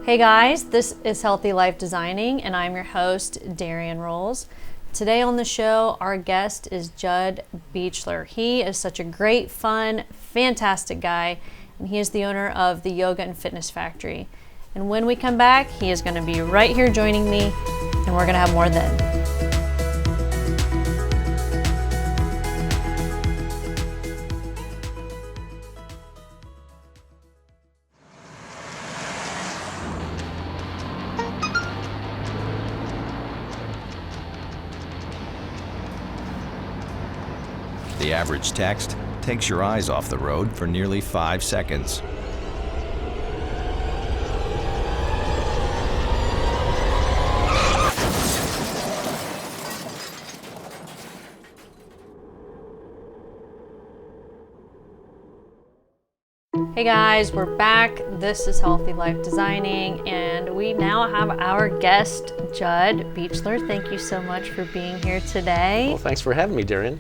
Hey guys, this is Healthy Life Designing, and I'm your host, Darian. Today on the show, our guest is Jud Beachler. He is such a great, fun, fantastic guy, and he is the owner of the Yoga and Fitness Factory. And when we come back, he is going to be right here joining me, and we're going to have more then. The average text takes your eyes off the road for nearly 5 seconds. Hey guys, we're back. This is Healthy Life Designing, and we now have our guest, Jud Beachler. Thank you so much for being here today. Well, thanks for having me, Darian.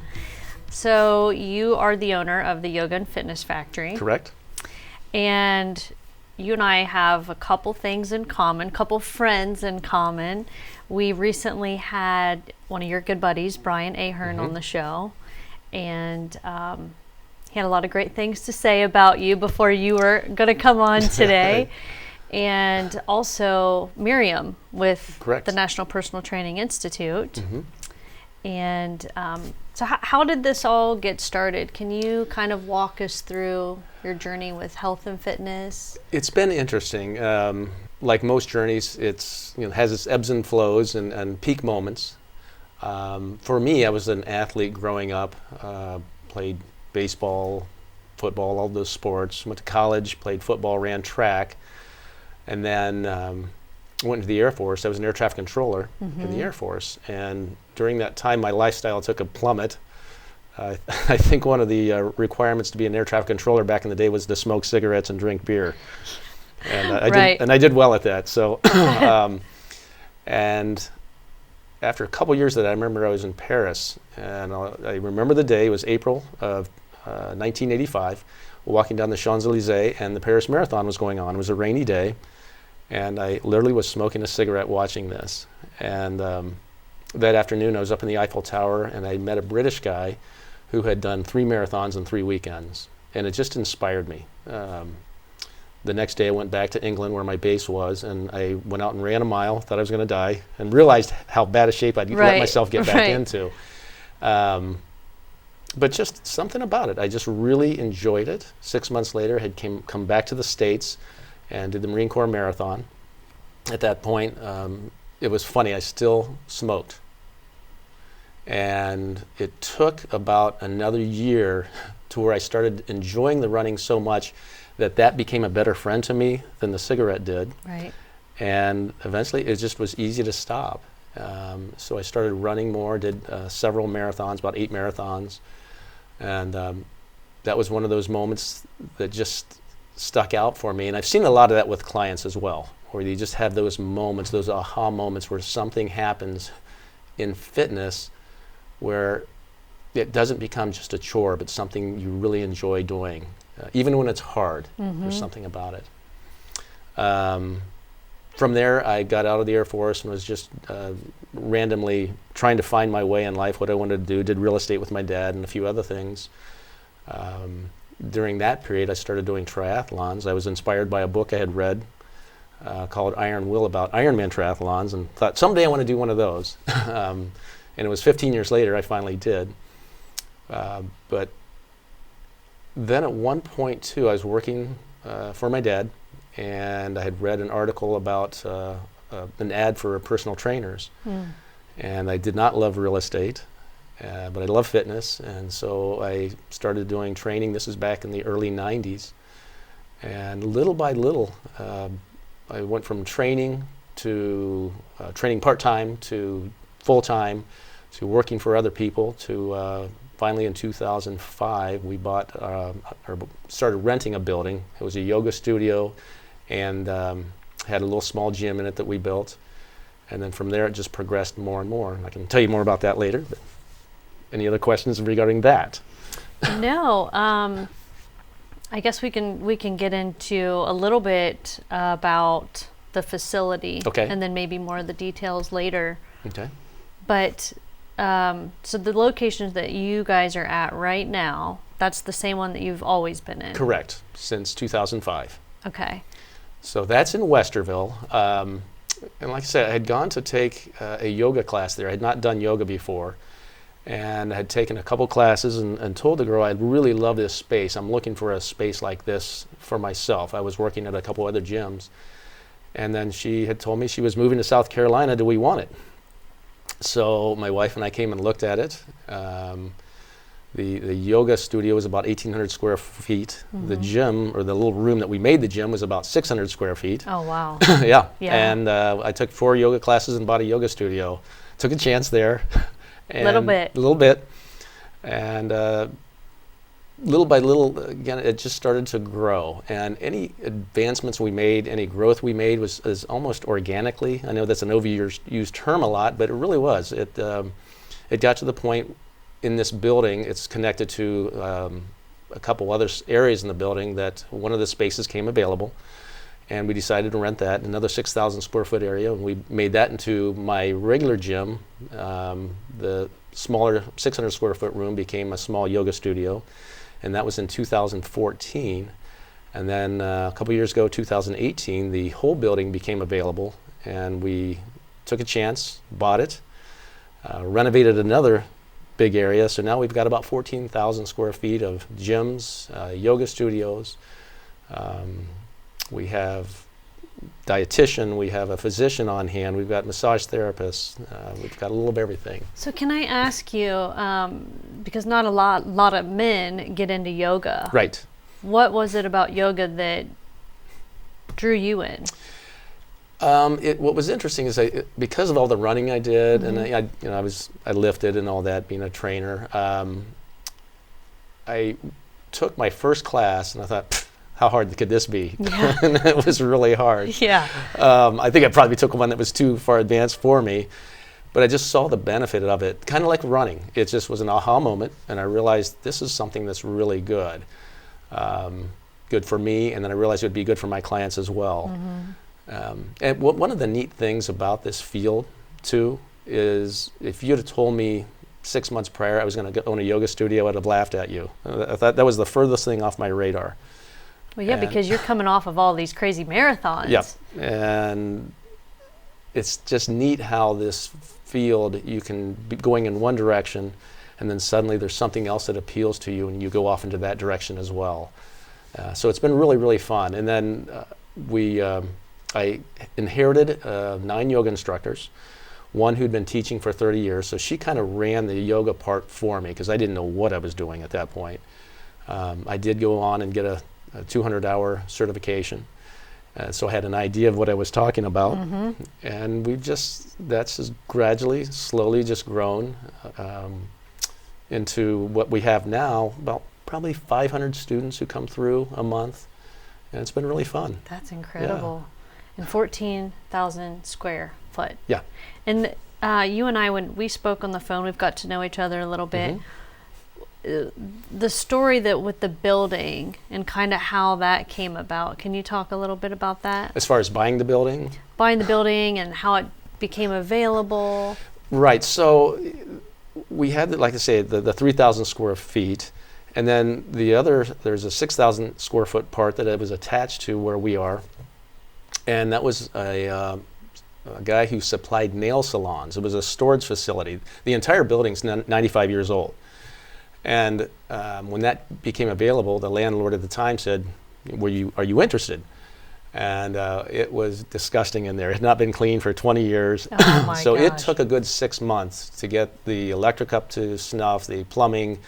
So you are the owner of the Yoga and Fitness Factory. Correct. And you and I have a couple things in common, couple friends in common. We recently had one of your good buddies, Brian Ahern, on the show. And he had a lot of great things to say about you before you were going to come on today. And also Miriam with Correct. the National Personal Training Institute. And so how did this all get started? Can you kind of walk us through your journey with health and fitness? It's been interesting. Like most journeys, it's has its ebbs and flows and peak moments. For me, I was an athlete growing up. Played baseball, football, all those sports. Went to college, played football, ran track, and then went into the Air Force. I was an air traffic controller in the Air Force, and during that time my lifestyle took a plummet. I think one of the requirements to be an air traffic controller back in the day was to smoke cigarettes and drink beer, and I did well at that. So and after a couple years of that, I remember I was in Paris, and I remember the day. It was April of 1985, walking down the Champs-Elysees, and the Paris Marathon was going on. It was a rainy day, and I literally was smoking a cigarette watching this. And that afternoon I was up in the Eiffel Tower, and I met a British guy who had done 3 marathons in 3 weekends, and it just inspired me. The next day I went back to England where my base was, and I went out and ran a mile, thought I was going to die, and realized how bad a shape I'd let myself get back into. But just something about it. I just really enjoyed it. 6 months later, I had come back to the States and did the Marine Corps Marathon. At that point, it was funny, I still smoked. And it took about another year to where I started enjoying the running so much that became a better friend to me than the cigarette did. Right. And eventually it just was easy to stop. So I started running more, did several marathons, about 8 marathons. And that was one of those moments that just stuck out for me. And I've seen a lot of that with clients as well, where you just have those moments, those aha moments where something happens in fitness where it doesn't become just a chore, but something you really enjoy doing. Even when it's hard, there's something about it. From there, I got out of the Air Force and was just randomly trying to find my way in life, what I wanted to do, did real estate with my dad and a few other things. During that period, I started doing triathlons. I was inspired by a book I had read called Iron Will about Ironman triathlons, and thought someday I want to do one of those. And it was 15 years later I finally did. But then at one point too, I was working for my dad, and I had read an article about an ad for personal trainers. And I did not love real estate, but I love fitness, and so I started doing training. This is back in the early 90s. And little by little, I went from training to training part-time to full-time to working for other people to finally in 2005 we bought or started renting a building. It was a yoga studio and had a little small gym in it that we built. And then from there it just progressed more and more. I can tell you more about that later. But any other questions regarding that? No. I guess we can get into a little bit about the facility, okay, and then maybe more of the details later. Okay. But so the locations that you guys are at right now, that's the same one that you've always been in? Correct, since 2005. Okay. So that's in Westerville. And like I said, I had gone to take a yoga class there. I had not done yoga before. And I had taken a couple classes and told the girl I'd really love this space. I'm looking for a space like this for myself. I was working at a couple other gyms. And then she had told me she was moving to South Carolina. Do we want it? So my wife and I came and looked at it. The yoga studio was about 1,800 square feet. Mm-hmm. The gym, or the little room that we made the gym, was about 600 square feet. Oh, wow. Yeah. And I took 4 yoga classes and bought a yoga studio. Took a chance there. A little bit. And little by little, again, it just started to grow. And any advancements we made, any growth we made was almost organically. I know that's an overused term a lot, but it really was. It got to the point in this building, it's connected to a couple other areas in the building that one of the spaces came available. And we decided to rent that, another 6,000 square foot area, and we made that into my regular gym. The smaller 600 square foot room became a small yoga studio, and that was in 2014. And then a couple years ago, 2018, the whole building became available, and we took a chance, bought it, renovated another big area, so now we've got about 14,000 square feet of gyms, yoga studios. We have dietitian, we have a physician on hand, we've got massage therapists, we've got a little of everything. So can I ask you, because not a lot of men get into yoga. Right. What was it about yoga that drew you in? What was interesting is because of all the running I did, mm-hmm. and I lifted and all that, being a trainer. I took my first class and I thought, how hard could this be? Yeah. And it was really hard. Yeah. I think I probably took one that was too far advanced for me, but I just saw the benefit of it, kind of like running. It just was an aha moment, and I realized this is something that's really good. Good for me, and then I realized it would be good for my clients as well. Mm-hmm. And one of the neat things about this field, too, is if you'd have told me 6 months prior I was going to own a yoga studio, I'd have laughed at you. I thought that was the furthest thing off my radar. Well, yeah, because you're coming off of all these crazy marathons. Yeah, and it's just neat how this field, you can be going in one direction, and then suddenly there's something else that appeals to you, and you go off into that direction as well. So it's been really, really fun. And then I inherited 9 yoga instructors, one who'd been teaching for 30 years, so she kind of ran the yoga part for me because I didn't know what I was doing at that point. I did go on and get a 200-hour certification, so I had an idea of what I was talking about. Mm-hmm. And that's just gradually, slowly just grown into what we have now, about probably 500 students who come through a month, and it's been really fun. That's incredible. Yeah. And 14,000 square foot. Yeah. And you and I, when we spoke on the phone, we've got to know each other a little bit. Mm-hmm. The story that with the building and kind of how that came about. Can you talk a little bit about that? As far as buying the building? Buying the building and how it became available. Right. So we had, like I say, the 3,000 square feet. And then there's a 6,000 square foot part that it was attached to where we are. And that was a guy who supplied nail salons. It was a storage facility. The entire building's 95 years old. And when that became available, the landlord at the time said, are you interested? And it was disgusting in there. It had not been cleaned for 20 years. Oh my so gosh. It took a good 6 months to get the electric up to snuff, the plumbing,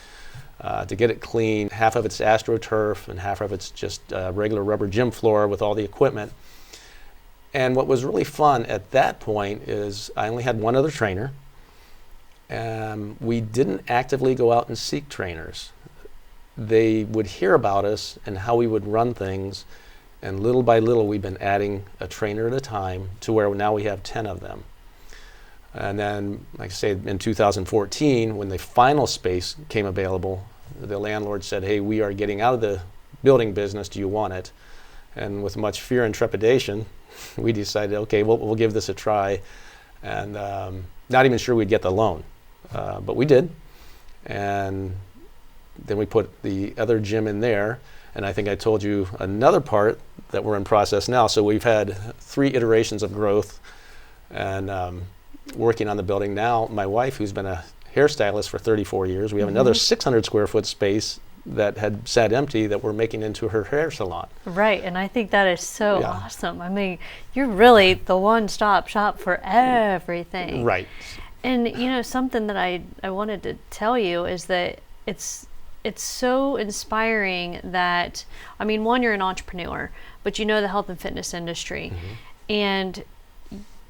to get it clean. Half of it's AstroTurf and half of it's just regular rubber gym floor with all the equipment. And what was really fun at that point is I only had one other trainer. We didn't actively go out and seek trainers. They would hear about us and how we would run things, and little by little we've been adding a trainer at a time to where now we have 10 of them. And then, like I say, in 2014, when the final space came available, the landlord said, hey, we are getting out of the building business, do you want it? And with much fear and trepidation, we decided, okay, we'll give this a try. And not even sure we'd get the loan, but we did. And then we put the other gym in there. And I think I told you another part that we're in process now. So we've had 3 iterations of growth and working on the building now. My wife, who's been a hairstylist for 34 years, we have another 600 square foot space that had sat empty that we're making into her hair salon. Right, and I think that is so awesome. I mean, you're really the one-stop shop for everything. Right. And you know, something that I wanted to tell you is that it's so inspiring that, I mean, one, you're an entrepreneur, but you know the health and fitness industry. And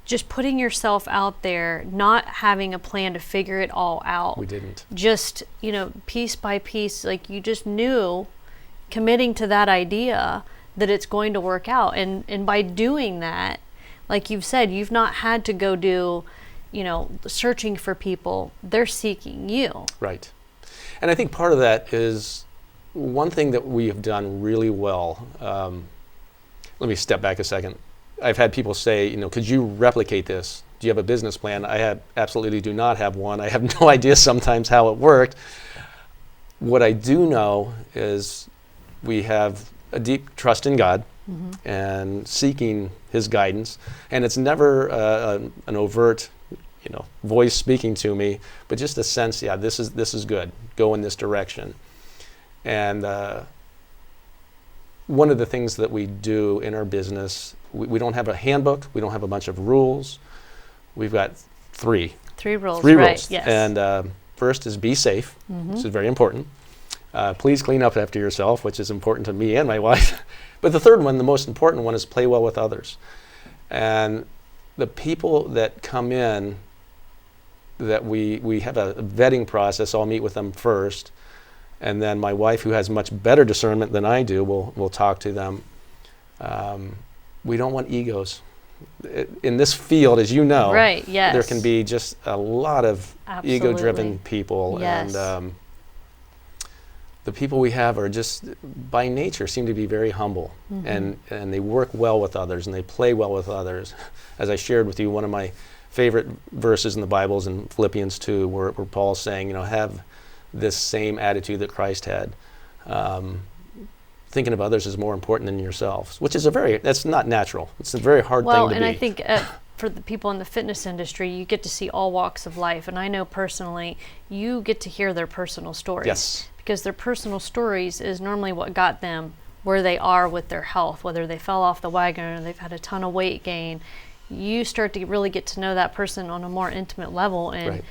just putting yourself out there, not having a plan to figure it all out. We didn't. Just, you know, piece by piece, like you just knew, committing to that idea that it's going to work out. And by doing that, like you've said, you've not had to go do, you know, searching for people. They're seeking you. Right. And I think part of that is one thing that we have done really well. Let me step back a second. I've had people say, you know, could you replicate this? Do you have a business plan? I absolutely do not have one. I have no idea sometimes how it worked. What I do know is we have a deep trust in God and seeking His guidance. And it's never an overt, you know, voice speaking to me, but just a sense, yeah, this is good. Go in this direction. And one of the things that we do in our business, we don't have a handbook. We don't have a bunch of rules. We've got 3. 3 rules. 3 right, rules. Yes. And first is be safe. This is very important. Please clean up after yourself, which is important to me and my wife. But the third one, the most important one, is play well with others. And the people that come in, that we have a vetting process. I'll meet with them first. And then my wife, who has much better discernment than I do, will talk to them. We don't want egos. In this field, as you know, right, yes. there can be just a lot of Absolutely. ego-driven people. Yes. And the people we have are just, by nature, seem to be very humble. And they work well with others, and they play well with others. As I shared with you, one of my favorite verses in the Bible is in Philippians 2, where Paul's saying, you know, have this same attitude that Christ had. Thinking of others is more important than yourselves, which is that's not natural. It's a very hard thing to be. Well, and I think for the people in the fitness industry, you get to see all walks of life. And I know personally, you get to hear their personal stories. Yes. Because their personal stories is normally what got them where they are with their health, whether they fell off the wagon or they've had a ton of weight gain. You start to really get to know that person on a more intimate level, and Right.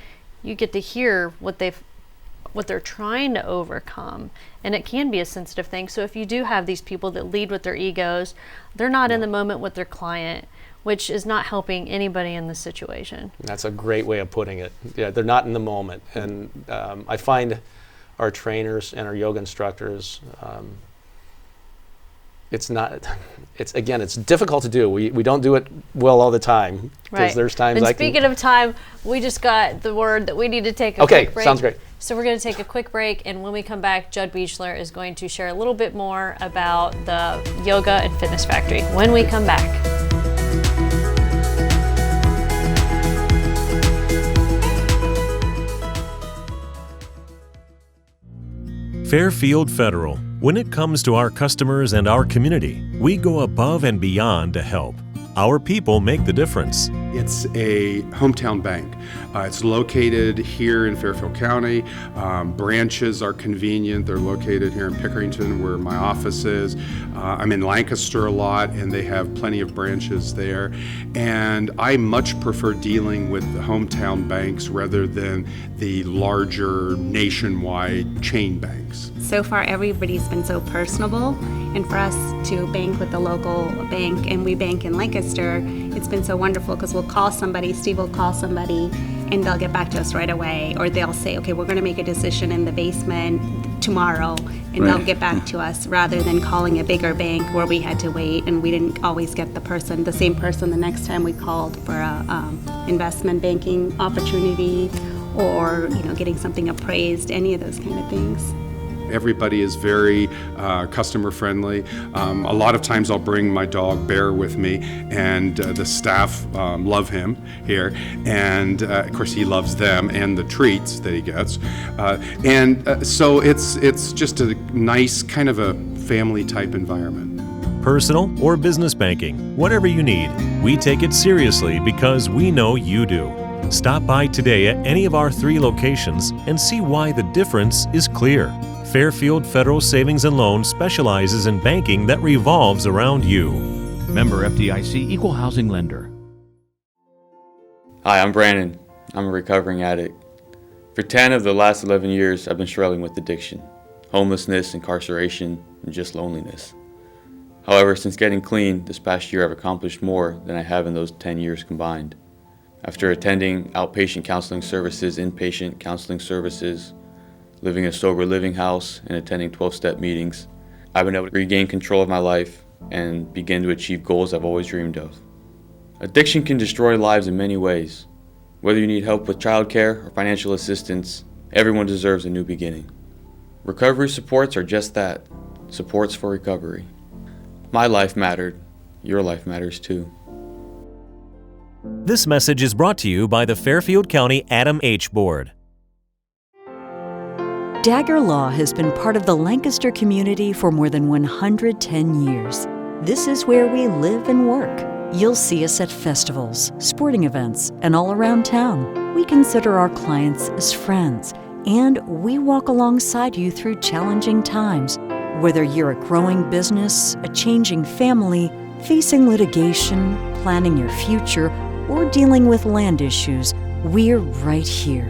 you get to hear what they're trying to overcome, and it can be a sensitive thing. So if you do have these people that lead with their egos, they're not in the moment with their client, which is not helping anybody in this situation. That's a great way of putting it. Yeah, they're not in the moment. And I find our trainers and our yoga instructors, it's difficult to do. We don't do it well all the time. Right. There's times and speaking of time, we just got the word that we need to take a Okay, quick break. sounds great. So we're going to take a quick break, and when we come back, Jud Beachler is going to share a little bit more about the Yoga and Fitness Factory when we come back. Fairfield Federal. When it comes to our customers and our community, we go above and beyond to help. Our people make the difference. It's a hometown bank. It's located here in Fairfield County. Branches are convenient. They're located here in Pickerington, where my office is. I'm in Lancaster a lot, and they have plenty of branches there. And I much prefer dealing with the hometown banks rather than the larger nationwide chain banks. So far, everybody's been so personable, and for us to bank with the local bank, and we bank in Lancaster, it's been so wonderful because we'll call somebody, Steve will call somebody, and they'll get back to us right away, or they'll say, okay, we're going to make a decision in the basement tomorrow, and they'll get back to us, rather than calling a bigger bank where we had to wait, and we didn't always get the same person the next time we called for a investment banking opportunity, or getting something appraised, any of those kind of things. Everybody is very customer friendly. A lot of times I'll bring my dog Bear with me, and the staff love him here, and of course he loves them and the treats that he gets. So it's just a nice kind of a family type environment. Personal or business banking, whatever you need, we take it seriously because we know you do. Stop by today at any of our 3 locations and see why the difference is clear. Fairfield Federal Savings and Loan specializes in banking that revolves around you. Member FDIC Equal Housing Lender. Hi, I'm Brandon. I'm a recovering addict. For 10 of the last 11 years, I've been struggling with addiction, homelessness, incarceration, and just loneliness. However, since getting clean this past year, I've accomplished more than I have in those 10 years combined. After attending outpatient counseling services, inpatient counseling services, living in a sober living house, and attending 12-step meetings, I've been able to regain control of my life and begin to achieve goals I've always dreamed of. Addiction can destroy lives in many ways. Whether you need help with childcare or financial assistance, everyone deserves a new beginning. Recovery supports are just that, supports for recovery. My life mattered. Your life matters too. This message is brought to you by the Fairfield County Adam H. Board. Dagger Law has been part of the Lancaster community for more than 110 years. This is where we live and work. You'll see us at festivals, sporting events, and all around town. We consider our clients as friends, and we walk alongside you through challenging times. Whether you're a growing business, a changing family, facing litigation, planning your future, or dealing with land issues, we're right here.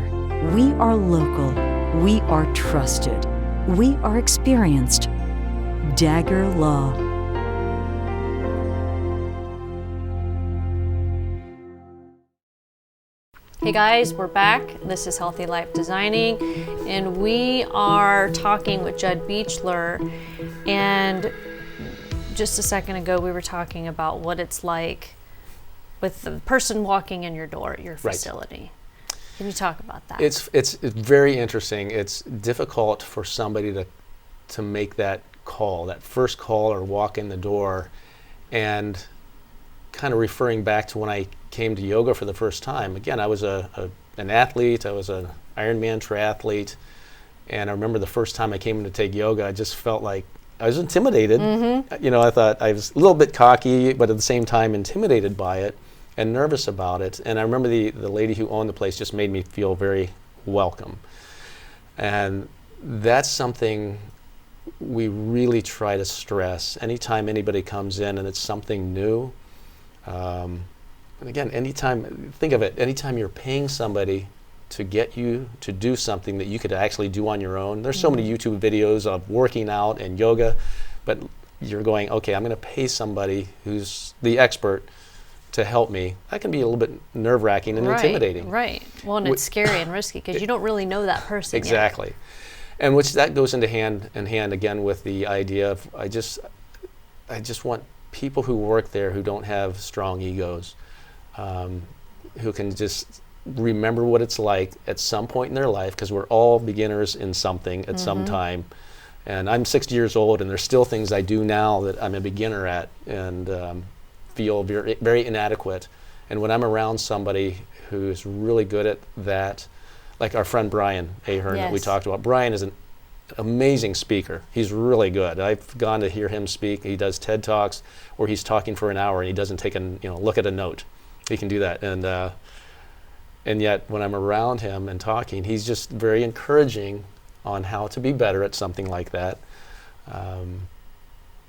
We are local. We are trusted. We are experienced. Dagger Law. Hey guys, we're back. This is Healthy Life Designing, and we are talking with Jud Beachler. And just a second ago, we were talking about what it's like with the person walking in your door at your facility. Right. Can you talk about that? It's very interesting. It's difficult for somebody to make that call, that first call or walk in the door, and kind of referring back to when I came to yoga for the first time. Again, I was an athlete. I was an Ironman triathlete, and I remember the first time I came in to take yoga, I just felt like I was intimidated. Mm-hmm. I thought I was a little bit cocky, but at the same time intimidated by it and nervous about it. And I remember the lady who owned the place just made me feel very welcome. And that's something we really try to stress. Anytime anybody comes in and it's something new, and again, think of it, anytime you're paying somebody to get you to do something that you could actually do on your own. There's so many YouTube videos of working out and yoga, but you're going, okay, I'm going to pay somebody who's the expert to help me. That can be a little bit nerve-wracking and intimidating. Right. Well, and it's scary and risky because you don't really know that person exactly. yet. And which that goes into hand in hand again with the idea of I just want people who work there who don't have strong egos, who can just remember what it's like at some point in their life, because we're all beginners in something at some time. And I'm 60 years old, and there's still things I do now that I'm a beginner at and feel very, very inadequate. And when I'm around somebody who's really good at that, like our friend Brian Ahern that we talked about. Brian is an amazing speaker. He's really good. I've gone to hear him speak. He does TED Talks where he's talking for an hour and he doesn't take a look at a note. He can do that. And yet when I'm around him and talking, he's just very encouraging on how to be better at something like that,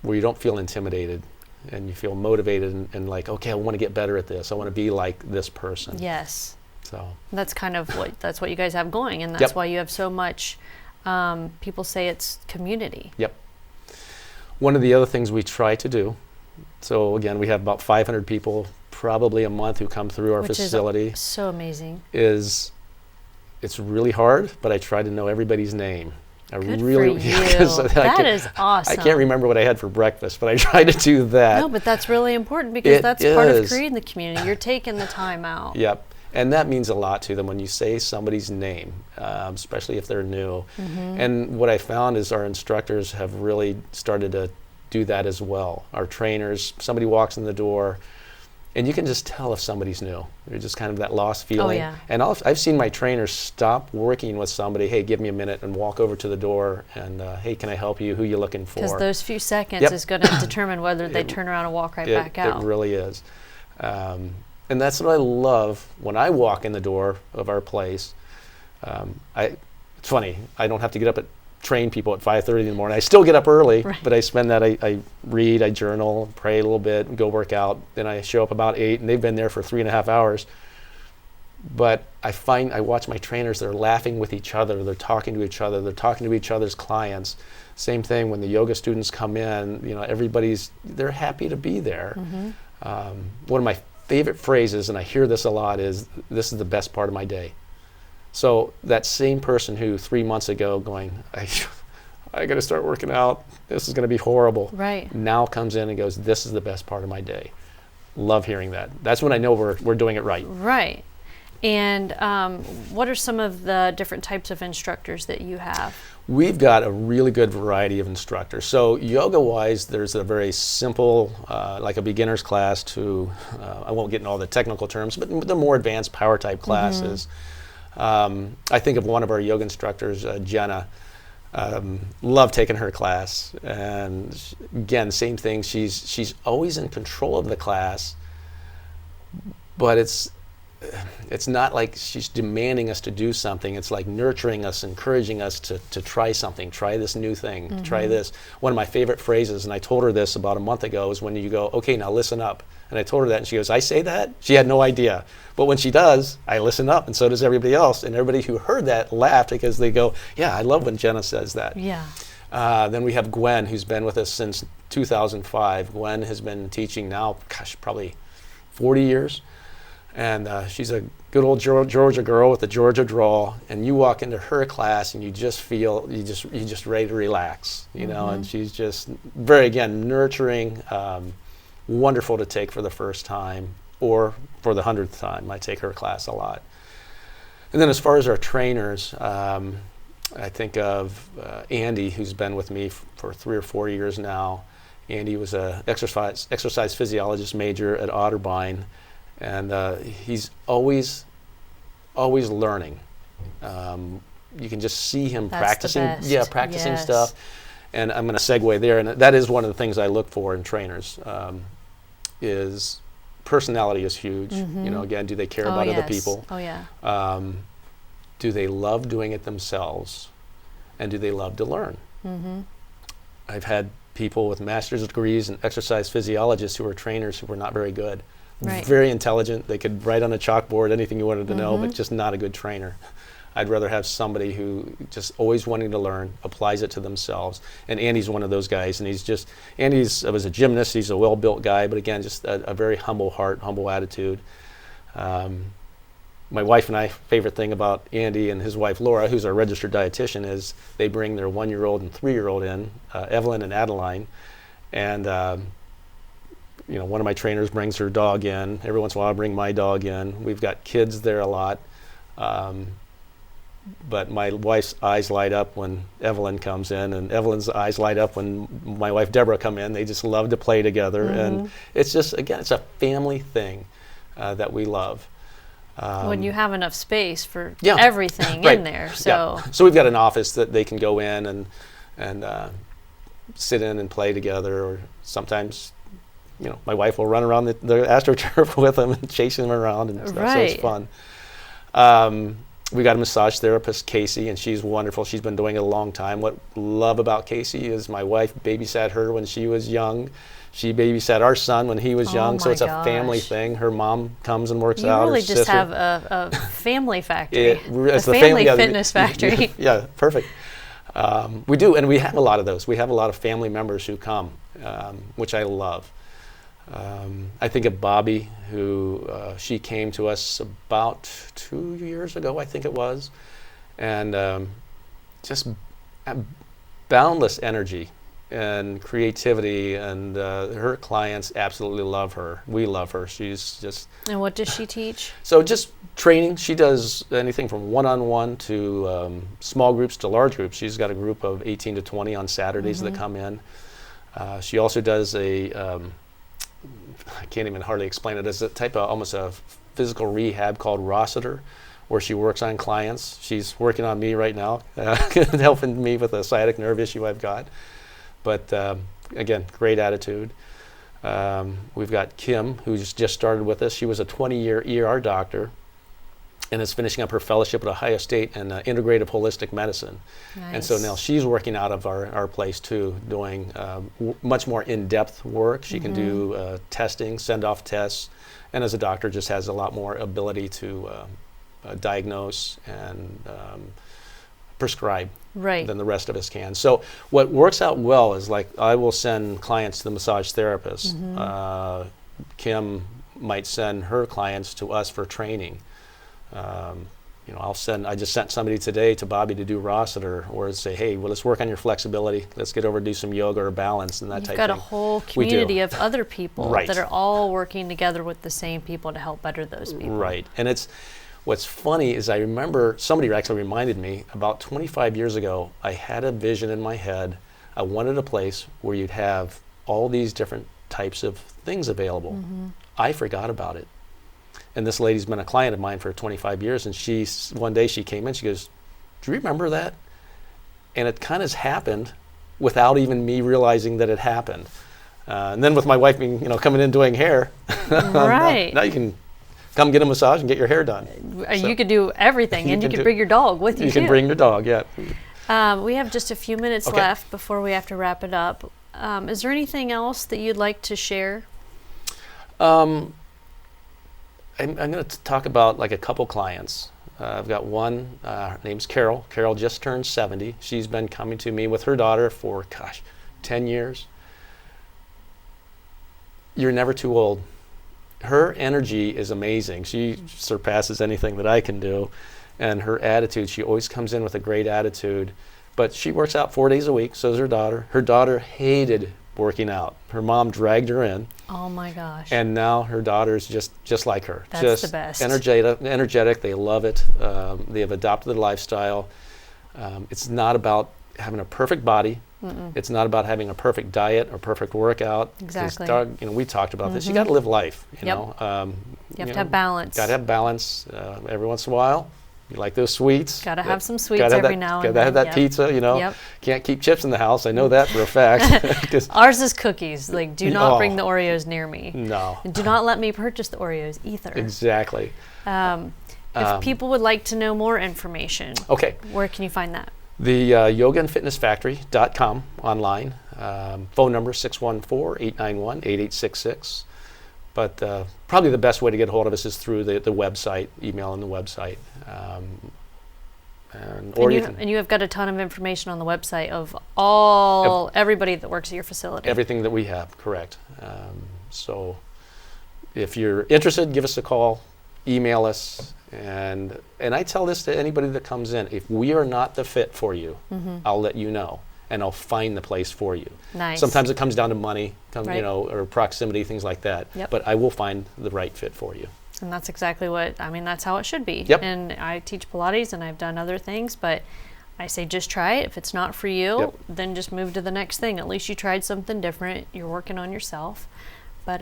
where you don't feel intimidated and you feel motivated and like, okay, I want to get better at this. I want to be like this person. Yes. So that's kind of what you guys have going, and that's why you have so much. People say it's community. Yep. One of the other things we try to do, so again, we have about 500 people probably a month who come through our facility. Is so amazing. It's really hard, but I try to know everybody's name. Good for you. That is awesome. I can't remember what I had for breakfast, but I try to do that. No, but that's really important because that's part of creating the community. You're taking the time out. Yep. And that means a lot to them when you say somebody's name, especially if they're new. Mm-hmm. And what I found is our instructors have really started to do that as well. Our trainers, somebody walks in the door, and you can just tell if somebody's new. They're just kind of that lost feeling. Oh, yeah. And I've seen my trainers stop working with somebody, hey, give me a minute, and walk over to the door and, hey, can I help you? Who are you looking for? Because those few seconds is going to determine whether they turn around and walk right back out. It really is. And that's what I love when I walk in the door of our place. It's funny, I don't have to get up at train people at 5:30 in the morning. I still get up early, but I spend that, I read, I journal, pray a little bit, go work out. Then I show up about 8, and they've been there for 3.5 hours. But I watch my trainers, they're laughing with each other, they're talking to each other, they're talking to each other's clients. Same thing when the yoga students come in, they're happy to be there. Mm-hmm. One of my favorite phrases, and I hear this a lot, is this is the best part of my day. So that same person who 3 months ago going, I got to start working out, this is going to be horrible, right, now comes in and goes, this is the best part of my day. Love hearing that. That's when I know we're doing it right. Right. And what are some of the different types of instructors that you have? We've got a really good variety of instructors. So yoga-wise, there's a very simple, like a beginner's class to, I won't get into all the technical terms, but the more advanced power type classes. Mm-hmm. I think of one of our yoga instructors, Jenna. Love taking her class. And again, same thing, she's always in control of the class, but it's not like she's demanding us to do something. It's like nurturing us, encouraging us to try something, try this new thing, mm-hmm. try this. One of my favorite phrases, and I told her this about a month ago, is when you go, okay, now listen up. And I told her that, and she goes, I say that? She had no idea. But when she does, I listen up, and so does everybody else. And everybody who heard that laughed because they go, yeah, I love when Jenna says that. Yeah. Then we have Gwen, who's been with us since 2005. Gwen has been teaching now, probably 40 years. And she's a good old Georgia girl with a Georgia drawl, and you walk into her class and you just feel you're just ready to relax, you know. And she's just very, again, nurturing, wonderful to take for the first time or for the 100th time. I take her class a lot. And then as far as our trainers, I think of Andy, who's been with me for 3 or 4 years now. Andy was an exercise physiologist major at Otterbein. And he's always learning. You can just see him practicing stuff. And I'm going to segue there. And that is one of the things I look for in trainers. Is personality is huge. Mm-hmm. You know, again, do they care about other people? Oh yeah. Do they love doing it themselves? And do they love to learn? Mm-hmm. I've had people with master's degrees and exercise physiologists who are trainers who were not very good. Right. Very intelligent. They could write on a chalkboard anything you wanted to know, but just not a good trainer. I'd rather have somebody who just always wanting to learn, applies it to themselves. And Andy's one of those guys. And Andy's was a gymnast. He's a well-built guy, but again, just a very humble heart, humble attitude. My wife and I, favorite thing about Andy and his wife Laura, who's our registered dietitian, is they bring their 1-year-old and 3-year-old in, Evelyn and Adeline, and you know, one of my trainers brings her dog in. Every once in a while I bring my dog in. We've got kids there a lot. But my wife's eyes light up when Evelyn comes in, and Evelyn's eyes light up when my wife Deborah come in. They just love to play together. And it's just, again, it's a family thing that we love. When you have enough space for Yeah. everything Right. in there. So So we've got an office that they can go in and sit in and play together, or sometimes, my wife will run around the AstroTurf with them and chase them around and stuff. So it's fun. We got a massage therapist, Casey, and she's wonderful. She's been doing it a long time. What I love about Casey is my wife babysat her when she was young. She babysat our son when he was young, so it's a family thing. Her mom comes and works out. You really her just sister. have a family factory. It's a the family yeah, fitness factory. Yeah, perfect. We do, and we have a lot of those. We have a lot of family members who come, which I love. I think of Bobby, who she came to us about 2 years ago, I think it was, and just boundless energy and creativity, and her clients absolutely love her. We love her. She's just... And what does she teach? So just training. She does anything from one-on-one to small groups to large groups. She's got a group of 18 to 20 on Saturdays that come in. She also does I can't even hardly explain it. It's a type of almost a physical rehab called Rossiter, where she works on clients. She's working on me right now, helping me with a sciatic nerve issue I've got. But again, great attitude. We've got Kim, who's just started with us. She was a 20-year ER doctor and is finishing up her fellowship at Ohio State in integrative holistic medicine. Nice. And so now she's working out of our place too, doing much more in-depth work. She can do testing, send off tests, and as a doctor just has a lot more ability to diagnose and prescribe than the rest of us can. So what works out well is, like, I will send clients to the massage therapist. Kim might send her clients to us for training. I just sent somebody today to Bobby to do Rossiter, or say, hey, well, let's work on your flexibility. Let's get over to do some yoga or balance and that type of thing. You've got a whole community of other people that are all working together with the same people to help better those people. Right. And what's funny is I remember somebody actually reminded me about 25 years ago, I had a vision in my head. I wanted a place where you'd have all these different types of things available. I forgot about it. And this lady's been a client of mine for 25 years, and one day she came in, she goes, do you remember that? And it kind of happened without even me realizing that it happened. And then with my wife being, coming in doing hair, right. now you can come get a massage and get your hair done. You could do everything, and you could bring your dog with you, You can bring your dog, yeah. We have just a few minutes left before we have to wrap it up. Is there anything else that you'd like to share? I'm going to talk about like a couple clients. I've got one, her name's Carol. Carol just turned 70. She's been coming to me with her daughter for, 10 years. You're never too old. Her energy is amazing. She surpasses anything that I can do. And her attitude, she always comes in with a great attitude. But she works out 4 days a week, so does her daughter. Her daughter hated working out. Her mom dragged her in. Oh my gosh. And now her daughter's just like her. That's just the best. Energetic, they love it. They have adopted the lifestyle. It's not about having a perfect body. It's not about having a perfect diet or perfect workout. Exactly. We talked about this. You got to live life, you know. You have to have balance. Got to have balance every once in a while. You like those sweets. Got to have some sweets every now and then. Got to have that pizza, Can't keep chips in the house. I know that for a fact. Ours is cookies. Like, do not bring the Oreos near me. No. And do not let me purchase the Oreos either. Exactly. If people would like to know more information, where can you find that? The yogaandfitnessfactory.com online. Phone number 614-891-8866. But probably the best way to get a hold of us is through the website, email on the website. And you have got a ton of information on the website of everybody that works at your facility. Everything that we have, correct. So if you're interested, give us a call, email us. And I tell this to anybody that comes in, if we are not the fit for you, I'll let you know, and I'll find the place for you. Nice. Sometimes it comes down to money, or proximity, things like that. Yep. But I will find the right fit for you. And that's exactly that's how it should be. Yep. And I teach Pilates and I've done other things, but I say just try it. If it's not for you, then just move to the next thing. At least you tried something different. You're working on yourself. But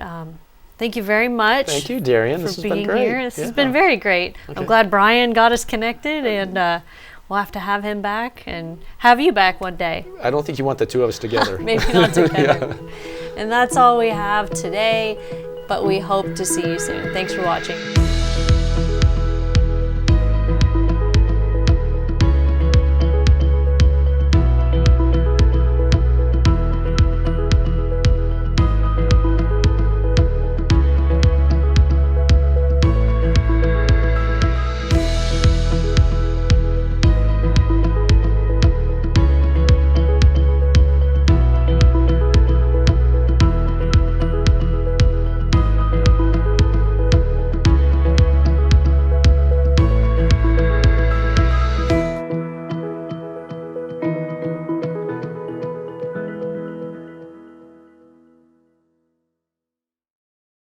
Thank you very much. Thank you, Darian. For this has being been great. here. This has been very great. Okay. I'm glad Brian got us connected, and we'll have to have him back and have you back one day. I don't think you want the two of us together. Maybe not together. And that's all we have today, but we hope to see you soon. Thanks for watching.